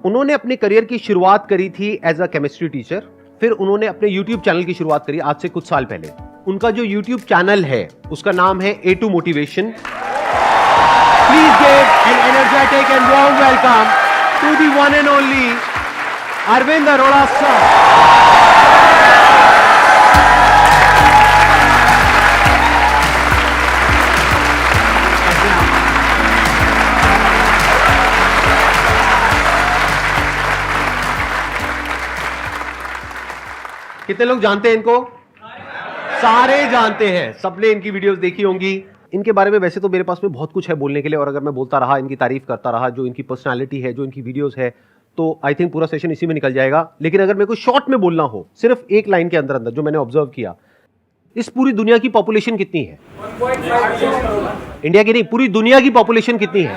उन्होंने अपने करियर की शुरुआत करी थी एज अ केमिस्ट्री टीचर, फिर उन्होंने अपने यूट्यूब चैनल की शुरुआत करी आज से कुछ साल पहले। उनका जो यूट्यूब चैनल है उसका नाम है A2 motivation. Please give an energetic and warm welcome to the one and only Arvind Arora sir. कितने लोग जानते हैं इनको? सारे जानते हैं, सबने इनकी वीडियोस देखी होंगी। इनके बारे में वैसे तो मेरे पास में बहुत कुछ है बोलने के लिए, और अगर मैं बोलता रहा, इनकी तारीफ करता रहा, जो इनकी पर्सनालिटी है, जो इनकी वीडियोस है, तो आई थिंक पूरा सेशन इसी में निकल जाएगा। लेकिन अगर मेरे को शॉर्ट में बोलना हो, सिर्फ एक लाइन के अंदर अंदर जो मैंने ऑब्जर्व किया, इस पूरी दुनिया की पॉपुलेशन कितनी है? 1.5 इंडिया की नहीं, पूरी दुनिया की पॉपुलेशन कितनी है?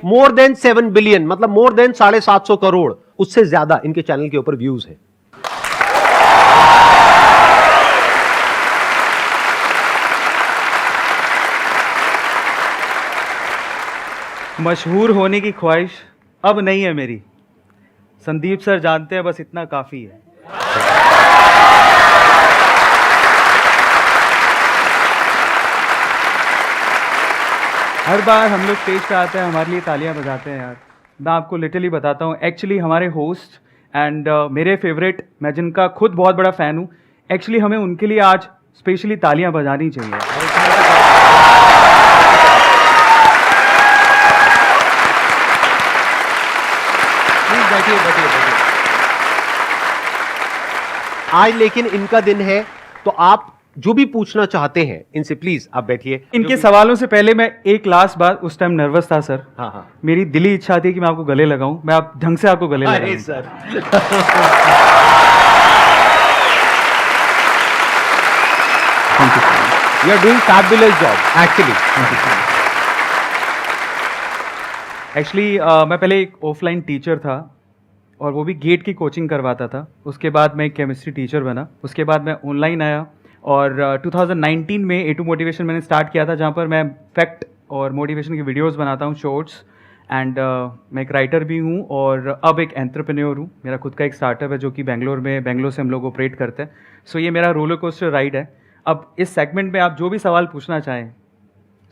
मोर देन 7 बिलियन, मतलब मोर देन 750 करोड़। उससे ज्यादा इनके चैनल के ऊपर व्यूज है। मशहूर होने की ख्वाहिश अब नहीं है मेरी, संदीप सर जानते हैं, बस इतना काफ़ी है। हर बार हम लोग स्टेज पे आते हैं, हमारे लिए तालियां बजाते हैं यार। मैं आपको लिटरली बताता हूँ, एक्चुअली हमारे होस्ट एंड मेरे फेवरेट, मैं जिनका खुद बहुत बड़ा फ़ैन हूँ, एक्चुअली हमें उनके लिए आज स्पेशली तालियां बजानी चाहिए। आज लेकिन इनका दिन है, तो आप जो भी पूछना चाहते हैं इनसे प्लीज आप बैठिए। इनके सवालों से पहले मैं एक लास्ट बात, उस टाइम नर्वस था सर। हाँ। मेरी दिली इच्छा थी कि मैं आपको गले लगाऊं, मैं आप ढंग से आपको गले लगाऊं। Sir you are doing fabulous job actually मैं पहले एक ऑफलाइन टीचर था, और वो भी गेट की कोचिंग करवाता था। उसके बाद मैं एक केमिस्ट्री टीचर बना, उसके बाद मैं ऑनलाइन आया, और 2019 में A2 मोटिवेशन मैंने स्टार्ट किया था, जहाँ पर मैं फैक्ट और मोटिवेशन की वीडियोस बनाता हूँ, शॉर्ट्स। एंड मैं एक राइटर भी हूँ, और अब एक एंटरप्रेन्योर हूँ। मेरा खुद का एक स्टार्टअप है जो कि बेंगलोर से हम लोग ऑपरेट करते हैं। सो ये मेरा रोलर कोस्टर राइड है। अब इस सेगमेंट में आप जो भी सवाल पूछना चाहें,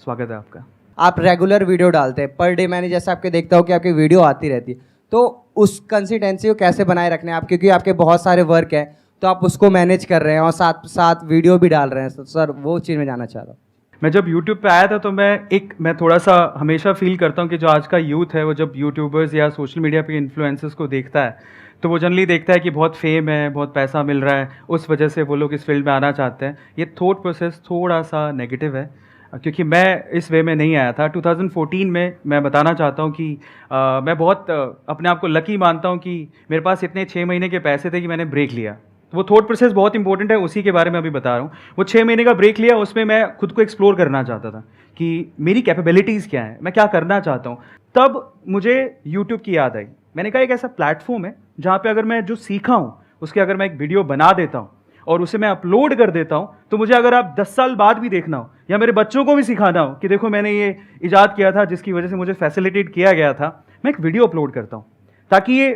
स्वागत है आपका। आप रेगुलर वीडियो डालते हैं पर डे, मैंने जैसे आपके देखता हूँ कि आपकी वीडियो आती रहती है, तो उस कंसिस्टेंसी को कैसे बनाए रखने हैं आप? क्योंकि आपके बहुत सारे वर्क है, तो आप उसको मैनेज कर रहे हैं और साथ साथ वीडियो भी डाल रहे हैं। तो सर वो चीज़ में जानना चाह रहा हूँ। मैं जब YouTube पे आया था तो मैं थोड़ा सा हमेशा फील करता हूँ कि जो आज का यूथ है, वो जब यूट्यूबर्स या सोशल मीडिया पे इन्फ्लुएंसर्स को देखता है, तो वो जनरली देखता है कि बहुत फेम है, बहुत पैसा मिल रहा है, उस वजह से वो लोग इस फील्ड में आना चाहते हैं। ये थॉट प्रोसेस थोड़ा सा नेगेटिव है, क्योंकि मैं इस वे में नहीं आया था। 2014 में मैं बताना चाहता हूँ कि मैं बहुत अपने आप को लकी मानता हूँ कि मेरे पास इतने 6 महीने के पैसे थे कि मैंने ब्रेक लिया। वो थॉट प्रोसेस बहुत इंपॉर्टेंट है, उसी के बारे में अभी बता रहा हूँ। वो 6 महीने का ब्रेक लिया, उसमें मैं खुद को एक्सप्लोर करना चाहता था कि मेरी कैपेबिलिटीज़ क्या है, मैं क्या करना चाहता हूँ। तब मुझे यूट्यूब की याद आई। मैंने कहा एक ऐसा प्लेटफॉर्म है जहाँ पे अगर मैं जो सीखा हूँ उसके अगर मैं एक वीडियो बना देता हूँ और उसे मैं अपलोड कर देता हूँ, तो मुझे अगर आप 10 साल बाद भी देखना हो या मेरे बच्चों को भी सिखाना हो कि देखो मैंने ये इजाद किया था जिसकी वजह से मुझे फैसिलिटेट किया गया था, मैं एक वीडियो अपलोड करता हूँ ताकि ये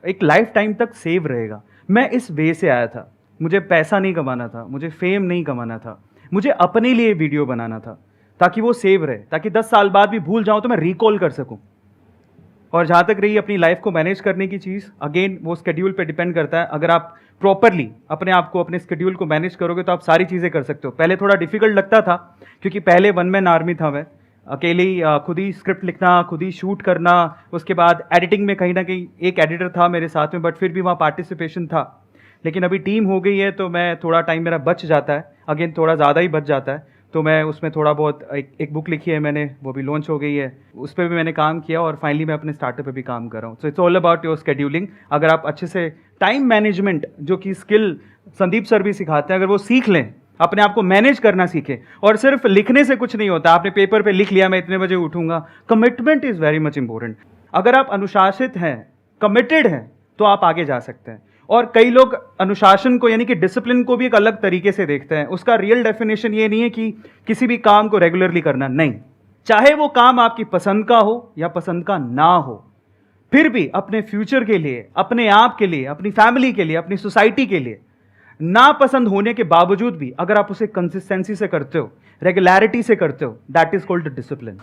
एक लाइफ टाइम तक सेव रहेगा। मैं इस वे से आया था। मुझे पैसा नहीं कमाना था, मुझे फेम नहीं कमाना था, मुझे अपने लिए वीडियो बनाना था ताकि वो सेव रहे, ताकि 10 साल बाद भी भूल जाऊँ तो मैं रिकॉल कर सकूँ। और जहाँ तक रही अपनी लाइफ को मैनेज करने की चीज़, अगेन वो स्केड्यूल पे डिपेंड करता है। अगर आप प्रॉपरली अपने आप को, अपने स्केड्यूल को मैनेज करोगे तो आप सारी चीज़ें कर सकते हो। पहले थोड़ा डिफिकल्ट लगता था क्योंकि पहले वन मैन आर्मी था मैं, अकेले ही खुद ही स्क्रिप्ट लिखना, खुद ही शूट करना, उसके बाद एडिटिंग में कहीं ना कहीं एक एडिटर था मेरे साथ में, बट फिर भी वहाँ पार्टिसिपेशन था। लेकिन अभी टीम हो गई है तो मैं थोड़ा टाइम मेरा बच जाता है, अगेन थोड़ा ज़्यादा ही बच जाता है, तो मैं उसमें थोड़ा बहुत एक बुक लिखी है मैंने, वो भी लॉन्च हो गई है, उस पर भी मैंने काम किया और फाइनली मैं अपने स्टार्टअप पे भी काम कर रहा हूँ। So it's all about your scheduling. अगर आप अच्छे से टाइम मैनेजमेंट, जो कि स्किल संदीप सर भी सिखाते हैं, अगर वो सीख लें, अपने आप को मैनेज करना सीखें, और सिर्फ लिखने से कुछ नहीं होता। आपने पेपर पे लिख लिया मैं इतने बजे उठूंगा, commitment is very much important. अगर आप अनुशासित हैं, कमिटेड हैं, तो आप आगे जा सकते हैं। और कई लोग अनुशासन को यानी कि डिसिप्लिन को भी एक अलग तरीके से देखते हैं। उसका रियल डेफिनेशन ये नहीं है कि किसी भी काम को रेगुलरली करना, नहीं, चाहे वो काम आपकी पसंद का हो या पसंद का ना हो, फिर भी अपने फ्यूचर के लिए, अपने आप के लिए, अपनी फैमिली के लिए, अपनी सोसाइटी के लिए नापसंद होने के बावजूद भी अगर आप उसे कंसिस्टेंसी से करते हो, रेगुलरिटी से करते हो, दैट इज कॉल्ड डिसिप्लिन।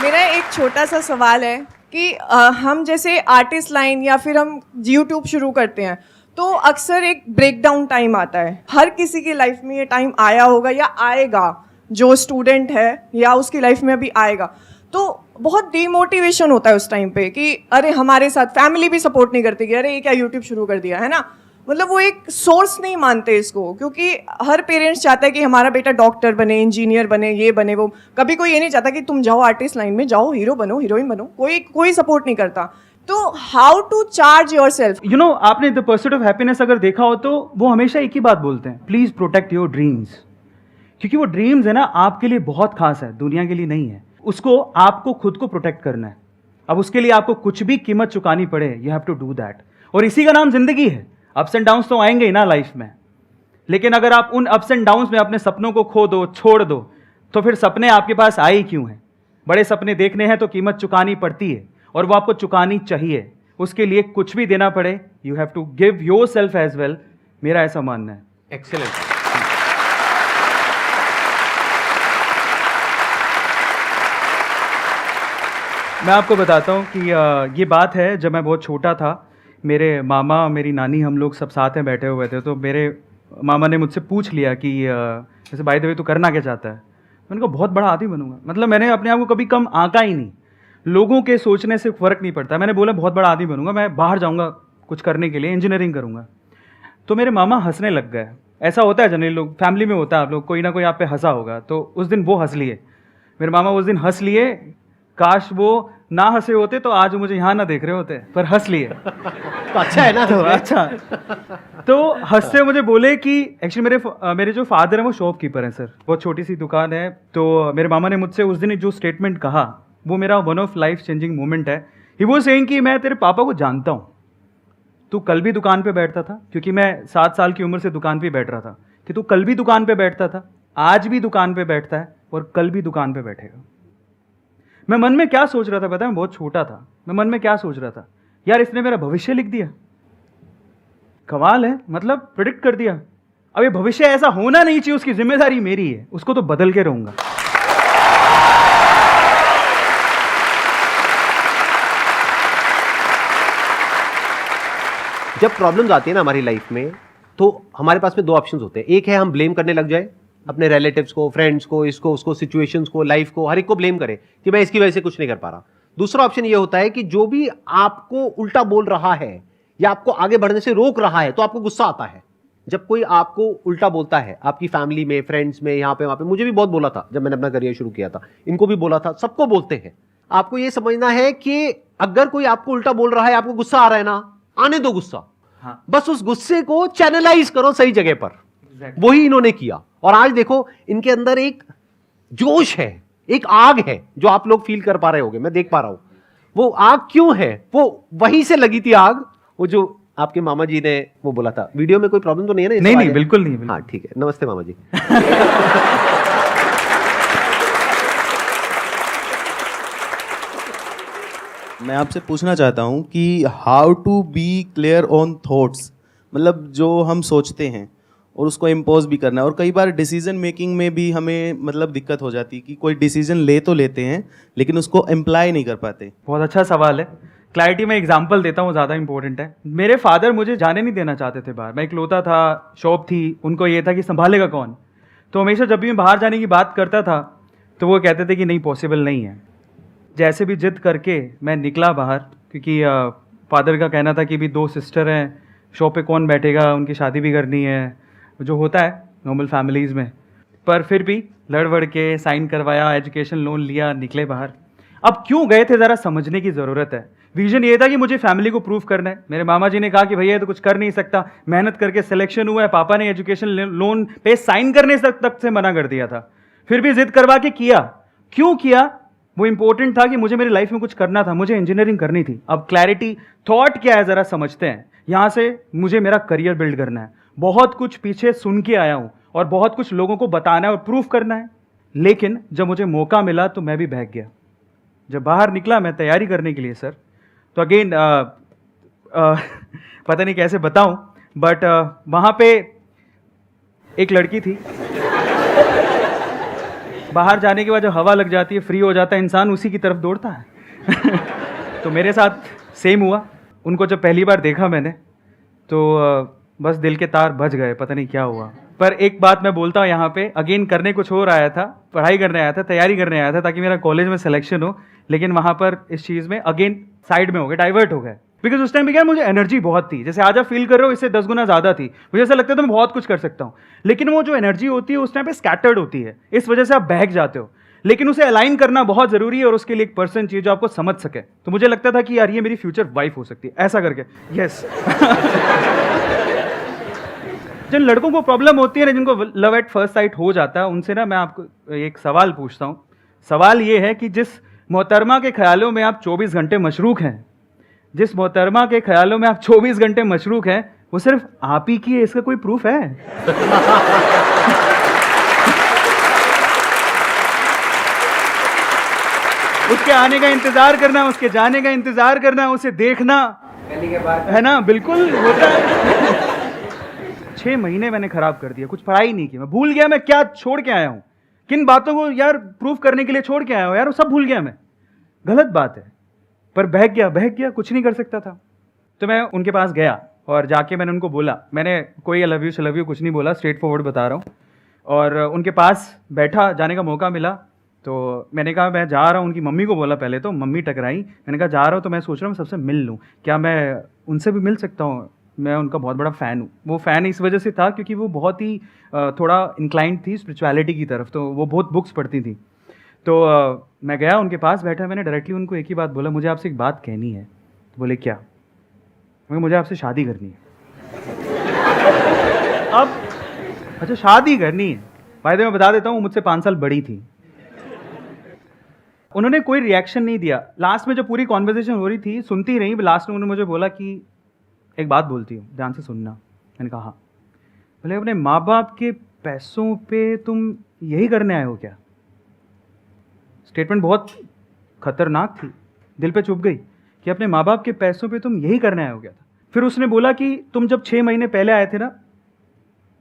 मेरा एक छोटा सा सवाल है कि हम जैसे आर्टिस्ट लाइन या फिर हम यूट्यूब शुरू करते हैं तो अक्सर एक ब्रेकडाउन टाइम आता है। हर किसी की लाइफ में ये टाइम आया होगा या आएगा, जो स्टूडेंट है या उसकी लाइफ में अभी आएगा, तो बहुत डिमोटिवेशन होता है उस टाइम पे कि अरे हमारे साथ फैमिली भी सपोर्ट नहीं करती कि अरे ये क्या यूट्यूब शुरू कर दिया है ना। मतलब वो एक सोर्स नहीं मानते इसको, क्योंकि हर पेरेंट्स चाहता है कि हमारा बेटा डॉक्टर बने, इंजीनियर बने, ये बने वो। कभी कोई ये नहीं चाहता कि तुम जाओ आर्टिस्ट लाइन में, जाओ हीरो बनो, हीरोइन बनो। कोई सपोर्ट नहीं करता। तो how to charge yourself? You know, आपने द परस्यूट ऑफ हैप्पीनेस अगर देखा हो तो वो हमेशा एक ही बात बोलते हैं, प्लीज प्रोटेक्ट योर ड्रीम्स। क्योंकि वो ड्रीम्स है ना, आपके लिए बहुत खास है, दुनिया के लिए नहीं है। उसको आपको खुद को प्रोटेक्ट करना है। अब उसके लिए आपको कुछ भी कीमत चुकानी पड़े, you have to do that. और इसी का नाम जिंदगी है। अप्स एंड डाउन्स तो आएंगे ही ना लाइफ में, लेकिन अगर आप उन अप्स एंड डाउन्स में अपने सपनों को खो दो, छोड़ दो, तो फिर सपने आपके पास आए ही क्यों हैं? बड़े सपने देखने हैं तो कीमत चुकानी पड़ती है, और वो आपको चुकानी चाहिए। उसके लिए कुछ भी देना पड़े, you have to give yourself as well. मेरा ऐसा मानना है। एक्सेलेंट। मैं आपको बताता हूँ कि ये बात है, जब मैं बहुत छोटा था, मेरे मामा, मेरी नानी, हम लोग सब साथ में बैठे हुए थे। तो मेरे मामा ने मुझसे पूछ लिया कि जैसे बाय द वे तू करना क्या चाहता है। मैंने कहा बहुत बड़ा आदमी बनूंगा। मतलब मैंने अपने आप को कभी कम आंका ही नहीं, लोगों के सोचने से फ़र्क नहीं पड़ता। मैंने बोला बहुत बड़ा आदमी बनूंगा, मैं बाहर जाऊंगा कुछ करने के लिए, इंजीनियरिंग करूंगा। तो मेरे मामा हंसने लग गए। ऐसा होता है जनरली, लोग फैमिली में होता है, आप लोग कोई ना कोई आप पे हंसा होगा। तो उस दिन वो हंस लिए, मेरे मामा उस दिन हंस लिए। काश वो ना हंसे होते तो आज मुझे यहाँ ना देख रहे होते, पर हंस लिए। तो अच्छा है ना। तो अच्छा, तो हंसते मुझे बोले कि एक्चुअली मेरे जो फादर हैं वो शॉपकीपर हैं सर, बहुत छोटी सी दुकान है। तो मेरे मामा ने मुझसे उस दिन जो स्टेटमेंट कहा, वो मेरा one of life changing moment है। ही वो सेइंग कि मैं तेरे पापा को जानता हूँ, तू कल भी दुकान पे बैठता था, क्योंकि मैं 7 साल की उम्र से दुकान पे बैठ रहा था, कि तू कल भी दुकान पे बैठता था, आज भी दुकान पे बैठता है और कल भी दुकान पे बैठेगा। मैं मन में क्या सोच रहा था पता है? मैं बहुत छोटा था, मैं मन में क्या सोच रहा था, यार इसने मेरा भविष्य लिख दिया। कमाल है, मतलब प्रेडिक्ट कर दिया। अब ये भविष्य ऐसा होना नहीं चाहिए, उसकी जिम्मेदारी मेरी है, उसको तो बदल के रहूंगा। जब प्रॉब्लम्स आती है ना हमारी लाइफ में, तो हमारे पास में 2 ऑप्शंस होते हैं। एक है हम ब्लेम करने लग जाए अपने रिलेटिव्स को, फ्रेंड्स को, इसको उसको, सिचुएशंस को, लाइफ को, हर एक को ब्लेम करें कि मैं इसकी वजह से कुछ नहीं कर पा रहा। दूसरा ऑप्शन ये होता है कि जो भी आपको उल्टा बोल रहा है या आपको आगे बढ़ने से रोक रहा है, तो आपको गुस्सा आता है। जब कोई आपको उल्टा बोलता है, आपकी फैमिली में, फ्रेंड्स में, यहाँ पे वहाँ पे, मुझे भी बहुत बोला था जब मैंने अपना करियर शुरू किया था, इनको भी बोला था, सबको बोलते हैं। आपको ये समझना है कि अगर कोई आपको उल्टा बोल रहा है, आपको गुस्सा आ रहा है ना, आने दो गुस्सा। हाँ। बस उस गुस्से को चैनलाइज करो सही जगह पर। वही इन्होंने किया, और आज देखो इनके अंदर एक जोश है, एक आग है जो आप लोग फील कर पा रहे होगे, मैं देख पा रहा हूं। वो आग क्यों है? वो वहीं से लगी थी आग, वो जो आपके मामा जी ने वो बोला था। वीडियो में कोई प्रॉब्लम तो नहीं है ना? नहीं, बिल्कुल नहीं। हाँ ठीक है, नमस्ते मामा जी। मैं आपसे पूछना चाहता हूँ कि how to be clear on thoughts, मतलब जो हम सोचते हैं और उसको इम्पोज भी करना है। और कई बार डिसीजन मेकिंग में भी हमें मतलब दिक्कत हो जाती है कि कोई डिसीजन ले तो लेते हैं लेकिन उसको अप्लाई नहीं कर पाते। बहुत अच्छा सवाल है। क्लैरिटी में एग्जांपल देता हूँ, ज़्यादा इंपॉर्टेंट है। मेरे फादर मुझे जाने नहीं देना चाहते थे बाहर। मैं इकलौता था, शॉप थी, उनको ये था कि संभालेगा कौन। तो हमेशा जब भी मैं बाहर जाने की बात करता था तो वो कहते थे कि नहीं, पॉसिबल नहीं है। जैसे भी जिद करके मैं निकला बाहर, क्योंकि फादर का कहना था कि भी 2 सिस्टर हैं, शॉप पे कौन बैठेगा, उनकी शादी भी करनी है, जो होता है नॉर्मल फैमिलीज़ में। पर फिर भी लड़ वड़ के साइन करवाया, एजुकेशन लोन लिया, निकले बाहर। अब क्यों गए थे ज़रा समझने की ज़रूरत है। विजन ये था कि मुझे फैमिली को प्रूफ करना है। मेरे मामा जी ने कहा कि भैया तो कुछ कर नहीं सकता, मेहनत करके सिलेक्शन हुआ है। पापा ने एजुकेशन लोन पे साइन करने तक से मना कर दिया था, फिर भी जिद करवा के किया। क्यों किया? वो इंपॉर्टेंट था कि मुझे मेरी लाइफ में कुछ करना था, मुझे इंजीनियरिंग करनी थी। अब क्लैरिटी थॉट क्या है ज़रा समझते हैं। यहाँ से मुझे मेरा करियर बिल्ड करना है, बहुत कुछ पीछे सुन के आया हूँ और बहुत कुछ लोगों को बताना है और प्रूफ करना है, लेकिन जब मुझे मौका मिला तो मैं भी बहक गया। जब बाहर निकला मैं तैयारी करने के लिए सर, तो अगेन पता नहीं कैसे बताऊं, बट वहाँ पे एक लड़की थी। बाहर जाने के बाद जब हवा लग जाती है, फ्री हो जाता है इंसान, उसी की तरफ दौड़ता है। तो मेरे साथ सेम हुआ। उनको जब पहली बार देखा मैंने तो बस दिल के तार बज गए, पता नहीं क्या हुआ। पर एक बात मैं बोलता हूँ यहाँ पे, अगेन करने कुछ और आया था, पढ़ाई करने आया था, तैयारी करने आया था ताकि मेरा कॉलेज में सिलेक्शन हो, लेकिन वहाँ पर इस चीज़ में अगेन साइड में हो गए, डाइवर्ट हो गए। बिकॉज उस टाइम पे क्या मुझे एनर्जी बहुत थी, जैसे आज आप फील कर रहे हो इससे 10 गुना ज़्यादा थी। मुझे ऐसा लगता था मैं बहुत कुछ कर सकता हूँ, लेकिन वो जो एनर्जी होती है उस टाइम पे स्कैटर्ड होती है, इस वजह से आप बहक जाते हो। लेकिन उसे अलाइन करना बहुत ज़रूरी है और उसके लिए एक पर्सन चाहिए जो आपको समझ सके। तो मुझे लगता था कि यार ये मेरी फ्यूचर वाइफ हो सकती है, ऐसा करके। यस। जिन लड़कों को प्रॉब्लम होती है ना, जिनको लव एट फर्स्ट साइट हो जाता है, उनसे ना मैं आपको एक सवाल पूछता हूँ। सवाल ये है कि जिस मोहतरमा के ख्यालों में आप 24 घंटे मशरूक हैं, जिस मोहतरमा के ख्यालों में आप 24 घंटे मशरूक हैं, वो सिर्फ आप ही की है, इसका कोई प्रूफ है? उसके आने का इंतजार करना, उसके जाने का इंतजार करना, उसे देखना, है ना? बिल्कुल होता है। 6 महीने मैंने खराब कर दिया, कुछ पढ़ाई नहीं की, मैं भूल गया मैं क्या छोड़ के आया हूं, किन बातों को यार प्रूफ करने के लिए छोड़ के आया हूं यार, वो सब भूल गया मैं। गलत बात है, पर बहक गया, कुछ नहीं कर सकता था। तो मैं उनके पास गया और जाके मैंने उनको बोला, मैंने कोई आई लव यू कुछ नहीं बोला, स्ट्रेट फॉरवर्ड बता रहा हूँ। और उनके पास बैठा, जाने का मौका मिला तो मैंने कहा मैं जा रहा हूँ। उनकी मम्मी को बोला पहले, तो मम्मी टकराई। मैंने कहा जा रहा हूँ तो मैं सोच रहा हूँ सबसे मिल लूँ, क्या मैं उनसे भी मिल सकता हूँ? मैं उनका बहुत बड़ा फ़ैन हूँ। वो फ़ैन इस वजह से था क्योंकि वो बहुत ही थोड़ा इंक्लाइंड थी स्पिरिचुअलिटी की तरफ, तो वो बहुत बुक्स पढ़ती थी। तो मैं गया उनके पास बैठा, मैंने डायरेक्टली उनको एक ही बात बोला, मुझे आपसे एक बात कहनी है। तो बोले क्या? मुझे आपसे शादी करनी है। अब अच्छा शादी करनी है, भाई मैं बता देता हूँ, मुझसे 5 साल बड़ी थी। उन्होंने कोई रिएक्शन नहीं दिया। लास्ट में जब पूरी कॉन्वर्सेशन हो रही थी, सुनती रही, लास्ट में उन्होंने मुझे बोला कि एक बात बोलती हूँ, ध्यान से सुनना। मैंने कहा हाँ। बोले अपने माँ बाप के पैसों पे तुम यही करने आए हो क्या? स्टेटमेंट बहुत खतरनाक थी, दिल पे चुभ गई कि अपने माँ बाप के पैसों पे तुम यही करने आए हो क्या था। फिर उसने बोला कि तुम जब 6 महीने पहले आए थे ना,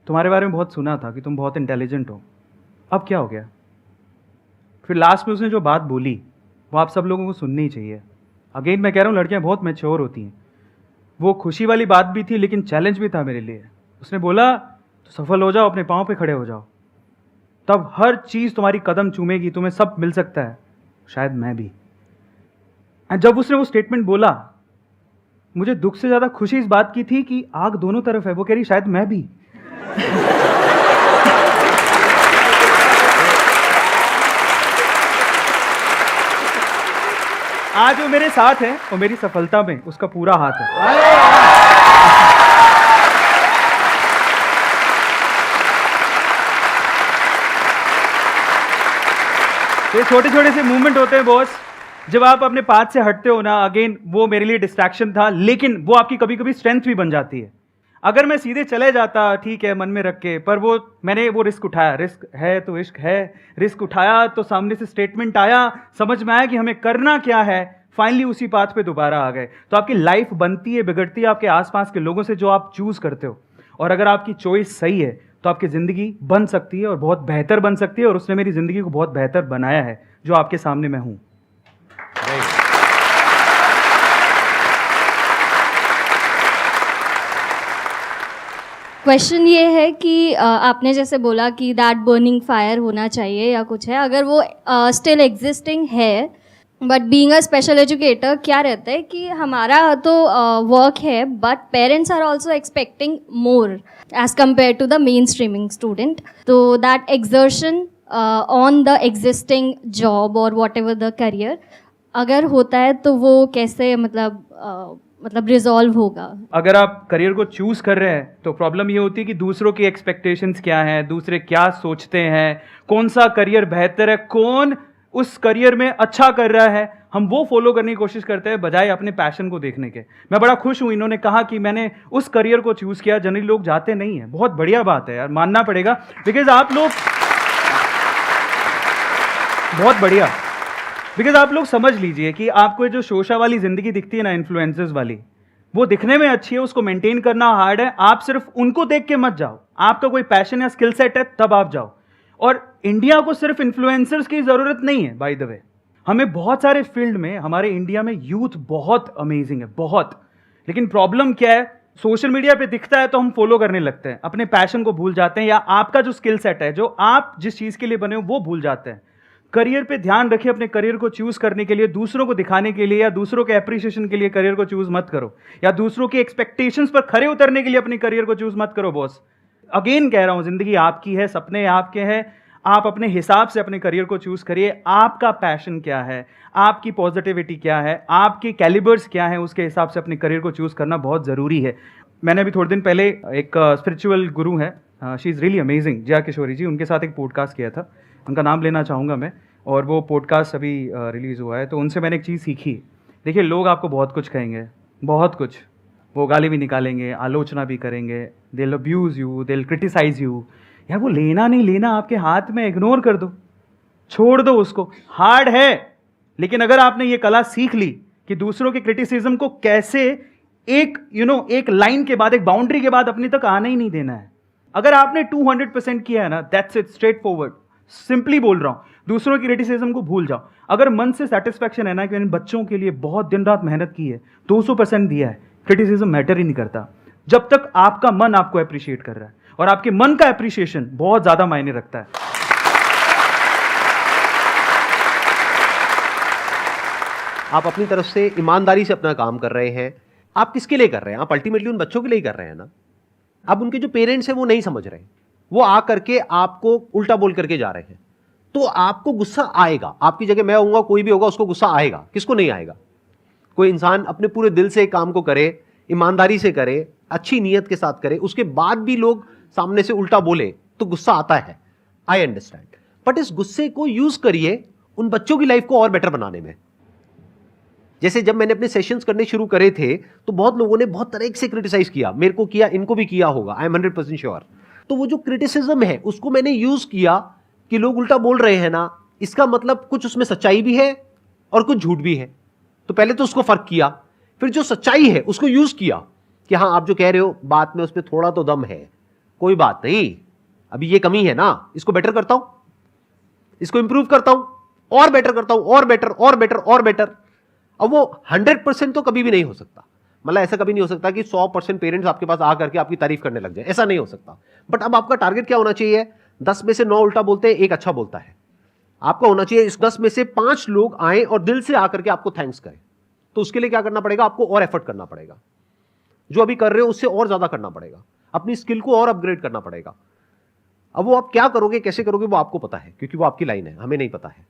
तुम्हारे बारे में बहुत सुना था कि तुम बहुत इंटेलिजेंट हो, अब क्या हो गया? फिर लास्ट में उसने जो बात बोली वो आप सब लोगों को सुननी ही चाहिए। अगेन मैं कह रहा हूँ, लड़कियाँ बहुत मैच्योर होती हैं। वो खुशी वाली बात भी थी लेकिन चैलेंज भी था मेरे लिए। उसने बोला तो सफल हो जाओ, अपने पाँव पे खड़े हो जाओ, तब हर चीज़ तुम्हारी कदम चूमेगी, तुम्हें सब मिल सकता है, शायद मैं भी। जब उसने वो स्टेटमेंट बोला, मुझे दुख से ज़्यादा खुशी इस बात की थी कि आग दोनों तरफ है। वो कह रही शायद मैं भी। आज वो मेरे साथ है और मेरी सफलता में उसका पूरा हाथ है। ये छोटे छोटे से मूवमेंट होते हैं बॉस, जब आप अपने पाथ से हटते हो ना, अगेन वो मेरे लिए डिस्ट्रैक्शन था, लेकिन वो आपकी कभी कभी स्ट्रेंथ भी बन जाती है। अगर मैं सीधे चले जाता, ठीक है, मन में रख के, पर मैंने वो रिस्क उठाया। रिस्क है तो इश्क है। रिस्क उठाया तो सामने से स्टेटमेंट आया, समझ में आया कि हमें करना क्या है, फाइनली उसी पाथ पे दोबारा आ गए। तो आपकी लाइफ बनती है, बिगड़ती है आपके आसपास के लोगों से जो आप चूज करते हो। और अगर आपकी चॉइस सही है तो आपकी ज़िंदगी बन सकती है और बहुत बेहतर बन सकती है। और उसने मेरी ज़िंदगी को बहुत बेहतर बनाया है, जो आपके सामने मैं हूँ। क्वेश्चन ये है कि आपने जैसे बोला कि दैट बर्निंग फायर होना चाहिए या कुछ है, अगर वो स्टिल एग्जिस्टिंग है, but being a special educator क्या रहता है कि हमारा तो वर्क है, but parents are also expecting more as compare to the main streaming student. तो that exertion on the existing job और वॉट एवर द करियर अगर होता है तो वो कैसे मतलब रिजॉल्व होगा? अगर आप करियर को चूज कर रहे हैं तो प्रॉब्लम ये होती है कि दूसरों की एक्सपेक्टेशंस क्या हैं, दूसरे क्या सोचते हैं, कौन सा करियर बेहतर है, कौन उस करियर में अच्छा कर रहा है, हम वो फॉलो करने की कोशिश करते हैं बजाय अपने पैशन को देखने के। मैं बड़ा खुश हूँ इन्होंने कहा कि मैंने उस करियर को चूज़ किया, जनरली लोग जाते नहीं हैं। बहुत बढ़िया बात है यार, मानना पड़ेगा, बिकॉज आप लोग बहुत बढ़िया, बिकॉज आप लोग समझ लीजिए कि आपको जो शोशा वाली ज़िंदगी दिखती है ना, इन्फ्लुएंसर्स वाली, वो दिखने में अच्छी है, उसको मेंटेन करना हार्ड है। आप सिर्फ उनको देख के मत जाओ, आपका कोई पैशन या स्किल सेट है तब आप जाओ। और इंडिया को सिर्फ इन्फ्लुएंसर्स की ज़रूरत नहीं है, बाय द वे। हमें बहुत सारे फील्ड में, हमारे इंडिया में यूथ बहुत अमेजिंग है, बहुत। लेकिन प्रॉब्लम क्या है, सोशल मीडिया पे दिखता है तो हम फॉलो करने लगते हैं, अपने पैशन को भूल जाते हैं, या आपका जो स्किल सेट है, जो आप जिस चीज़ के लिए बने हो वो भूल जाते हैं। करियर पे ध्यान रखिए, अपने करियर को चूज करने के लिए, दूसरों को दिखाने के लिए या दूसरों के एप्रिसिएशन के लिए करियर को चूज मत करो, या दूसरों के एक्सपेक्टेशंस पर खरे उतरने के लिए अपने करियर को चूज मत करो बॉस। अगेन कह रहा हूं, जिंदगी आपकी है, सपने आपके हैं, आप अपने हिसाब से अपने करियर को चूज करिए। आपका पैशन क्या है, आपकी पॉजिटिविटी क्या है, आपके कैलिबर्स क्या है, उसके हिसाब से अपने करियर को चूज करना बहुत ज़रूरी है। मैंने अभी थोड़े दिन पहले एक स्पिरिचुअल गुरु है, she is really amazing, Jaya Kishori ji, उनके साथ एक पॉडकास्ट किया था, उनका नाम लेना चाहूँगा मैं, और वो पॉडकास्ट अभी रिलीज़ हुआ है। तो उनसे मैंने एक चीज़ सीखी। देखिए, लोग आपको बहुत कुछ कहेंगे, बहुत कुछ, वो गाली भी निकालेंगे, आलोचना भी करेंगे, they will abuse you, they will criticise you. यार वो लेना नहीं लेना आपके हाथ में, इग्नोर कर दो, छोड़ दो उसको। हार्ड है, लेकिन अगर आपने ये कला सीख ली कि दूसरों के क्रिटिसिज्म को कैसे एक एक लाइन के बाद, एक बाउंड्री के बाद अपने तक आने ही नहीं देना है। अगर आपने 200% किया है ना, that's it, straight forward, simply बोल रहा हूं, दूसरों की क्रिटिसिज्म को भूल जाओ। अगर मन से सेटिस्फैक्शन है ना कि मैंने बच्चों के लिए बहुत दिन रात मेहनत की है, 200% दिया है, क्रिटिसिज्म मैटर ही नहीं करता, जब तक आपका मन आपको अप्रिशिएट कर रहा है। और आपके मन का अप्रिशिएशन बहुत ज्यादा मायने रखता है। आप अपनी तरफ से ईमानदारी से अपना काम कर रहे हैं। आप किसके लिए कर रहे हैं? आप अल्टीमेटली उन बच्चों के लिए कर रहे हैं ना। अब उनके जो पेरेंट्स हैं वो नहीं समझ रहे, वो आ करके आपको उल्टा बोल करके जा रहे हैं, तो आपको गुस्सा आएगा। आपकी जगह मैं होऊंगा, कोई भी होगा, उसको गुस्सा आएगा। किसको नहीं आएगा? कोई इंसान अपने पूरे दिल से एक काम को करे, ईमानदारी से करे, अच्छी नीयत के साथ करे, उसके बाद भी लोग सामने से उल्टा बोले तो गुस्सा आता है। आई अंडरस्टैंड, बट इस गुस्से को यूज करिए उन बच्चों की लाइफ को और बेटर बनाने में। जैसे जब मैंने अपने सेशंस करने शुरू करे थे तो बहुत लोगों ने बहुत तरह से क्रिटिसाइज किया, मेरे को किया, इनको भी किया होगा, आई एम 100% श्योर। तो वो जो क्रिटिसिज्म है उसको मैंने यूज किया कि लोग उल्टा बोल रहे हैं ना, इसका मतलब कुछ उसमें सच्चाई भी है और कुछ झूठ भी है। तो पहले तो उसको फर्क किया, फिर जो सच्चाई है उसको यूज किया कि हाँ, आप जो कह रहे हो बात में उसमें थोड़ा तो दम है, कोई बात नहीं, अभी ये कमी है ना, इसको बेटर करता हूं, इसको इंप्रूव करता हूं, और बेटर करता हूं, और बेटर और बेटर और बेटर। अब वो 100% तो कभी भी नहीं हो सकता, मतलब ऐसा कभी नहीं हो सकता कि 100% पेरेंट्स आपके पास आकर के आपकी तारीफ करने लग जाए, ऐसा नहीं हो सकता। बट अब आपका टारगेट क्या होना चाहिए? 10 में से 9 उल्टा बोलते हैं, एक अच्छा बोलता है। आपका होना चाहिए इस 10 में से 5 लोग आए और दिल से आकर के आपको थैंक्स करें। तो उसके लिए क्या करना पड़ेगा? आपको और एफर्ट करना पड़ेगा, जो अभी कर रहे हो उससे और ज्यादा करना पड़ेगा, अपनी स्किल को और अपग्रेड करना पड़ेगा। अब वो आप क्या करोगे, कैसे करोगे, वो आपको पता है, क्योंकि वो आपकी लाइन है, हमें नहीं पता है।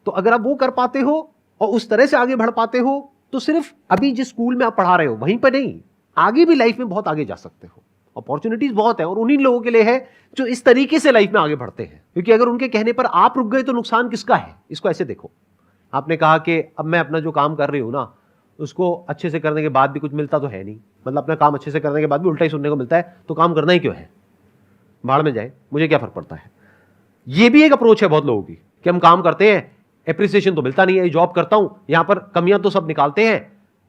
तो अगर आप वो कर पाते हो और उस तरह से आगे बढ़ पाते हो, तो सिर्फ अभी जिस स्कूल में आप पढ़ा रहे हो वहीं पर नहीं, आगे भी लाइफ में बहुत आगे जा सकते हो। अपॉर्चुनिटीज बहुत है, और उन्हीं लोगों के लिए है जो इस तरीके से लाइफ में आगे बढ़ते हैं। क्योंकि अगर उनके कहने पर आप रुक गए तो नुकसान किसका है? इसको ऐसे देखो, आपने कहा कि अब मैं अपना जो काम कर रही हूं ना, उसको अच्छे से करने के बाद भी कुछ मिलता तो है नहीं, मतलब अपना काम अच्छे से करने के बाद भी उल्टा ही सुनने को मिलता है, तो काम करना ही क्यों है? भाड़ में जाए, मुझे क्या फर्क पड़ता है। ये भी एक अप्रोच है बहुत लोगों की कि हम काम करते हैं, एप्रिसिएशन तो मिलता नहीं है, जॉब करता हूं, यहां पर कमियां तो सब निकालते हैं,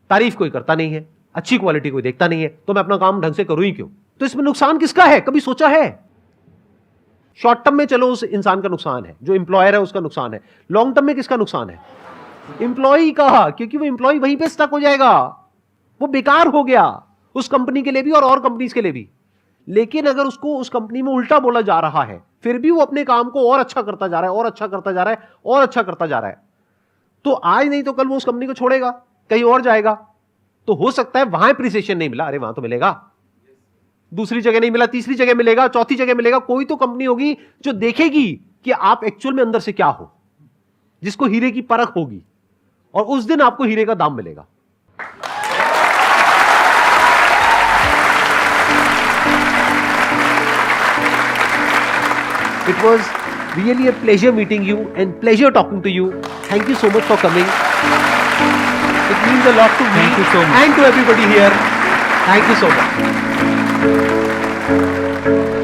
तारीफ कोई करता नहीं है, अच्छी क्वालिटी कोई देखता नहीं है, तो मैं अपना काम ढंग से करूं ही क्यों? तो इसमें नुकसान किसका है? कभी सोचा है? शॉर्ट टर्म में चलो उस इंसान का नुकसान है, जो एम्प्लॉयर है उसका नुकसान है। लॉन्ग टर्म में किसका नुकसान है? एम्प्लॉय का, क्योंकि वो एम्प्लॉय वहीं पे स्टक हो जाएगा, वो बेकार हो गया उस कंपनी के लिए भी और कंपनीज के लिए भी। लेकिन अगर उसको उस कंपनी में उल्टा बोला जा रहा है, फिर भी वो अपने काम को और अच्छा करता जा रहा है, और अच्छा करता जा रहा है, और अच्छा करता जा रहा है, तो आज नहीं तो कल वो उस कंपनी को छोड़ेगा, कहीं और जाएगा। तो हो सकता है वहां एप्रिसिएशन नहीं मिला, अरे वहां तो मिलेगा, दूसरी जगह नहीं मिला, तीसरी जगह मिलेगा, चौथी जगह मिलेगा। कोई तो कंपनी होगी जो देखेगी कि आप एक्चुअल में अंदर से क्या हो, जिसको हीरे की परख होगी, और उस दिन आपको हीरे का दाम मिलेगा। It was really a pleasure meeting you and pleasure talking to you. Thank you so much for coming. It means a lot to me Thank you so much. and to everybody here. Thank you so much.